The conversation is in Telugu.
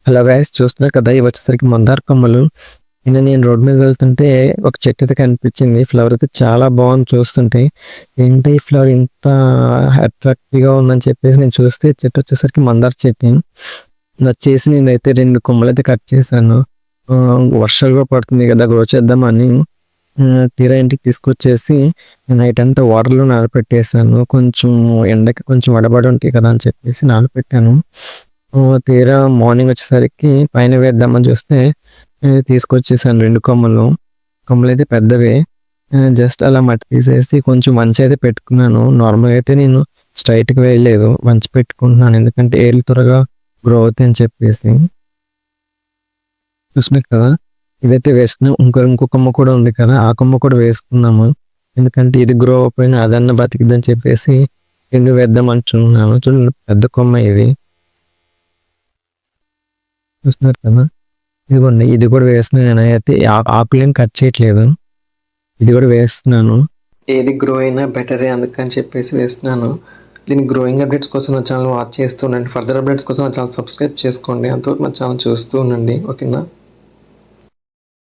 హలో గైస్, చూస్తున్నారు కదా, ఇవి వచ్చేసరికి మందార కొమ్మలు. నిన్న నేను రోడ్ మీద వెళ్తుంటే ఒక చెట్టు అయితే కనిపించింది. ఫ్లవర్ అయితే చాలా బాగుంది చూస్తుంటే. ఏంటి ఈ ఫ్లవర్ ఇంత అట్రాక్టివ్గా ఉందని చెప్పేసి నేను చూస్తే చెట్టు వచ్చేసరికి మందార చెట్టు నచ్చేసి నేనైతే 2 కొమ్మలు అయితే కట్ చేశాను. వర్షాలు కూడా పడుతుంది కదా, గ్రో చేద్దామని తీరా ఇంటికి తీసుకొచ్చేసి నైట్ అంతా వాటర్లో నానబెట్టేసాను. కొంచెం ఎండకి కొంచెం వడబడి ఉంటాయి కదా అని చెప్పేసి నానబెట్టాను. తీరా మార్నింగ్ వచ్చేసరికి పైన వేద్దామని చూస్తే తీసుకొచ్చేసాను 2 కొమ్మలు. కొమ్మలైతే పెద్దవే. జస్ట్ అలా మట్టి తీసేసి కొంచెం వంచి అయితే పెట్టుకున్నాను. నార్మల్గా అయితే నేను స్ట్రైట్గా వేయలేదు, వంచి పెట్టుకుంటున్నాను, ఎందుకంటే ఏర్లు త్వరగా గ్రో అవుతాయి అని చెప్పేసి. చూసినారు కదా, ఇదైతే వేసుకున్నాం. ఇంకో కొమ్మ కూడా ఉంది కదా, ఆ కొమ్మ కూడా వేసుకున్నాము. ఎందుకంటే ఇది గ్రో అయిపోయిన అదన్న బతికిద్దని చెప్పేసి 2 వేద్దాం అనుకుంటున్నాను. చూడండి, పెద్ద కొమ్మ ఇది. చూస్తున్నారు కదా, ఇదిగోండి, ఇది కూడా వేస్తున్నాను. నేనైతే ఆకులేం కట్ చేయట్లేదు, ఇది కూడా వేస్తున్నాను. ఏది గ్రో అయినా బెటరే, అందుకని చెప్పేసి వేస్తున్నాను. దీని గ్రోయింగ్ అప్డేట్స్ కోసం నా ఛానల్ వాచ్ చేస్తూ ఉండండి. ఫర్దర్ అప్డేట్స్ కోసం నా ఛానల్ సబ్స్క్రైబ్ చేసుకోండి. అంతవరకు నా ఛానల్ చూస్తూ ఉండండి, ఓకేనా.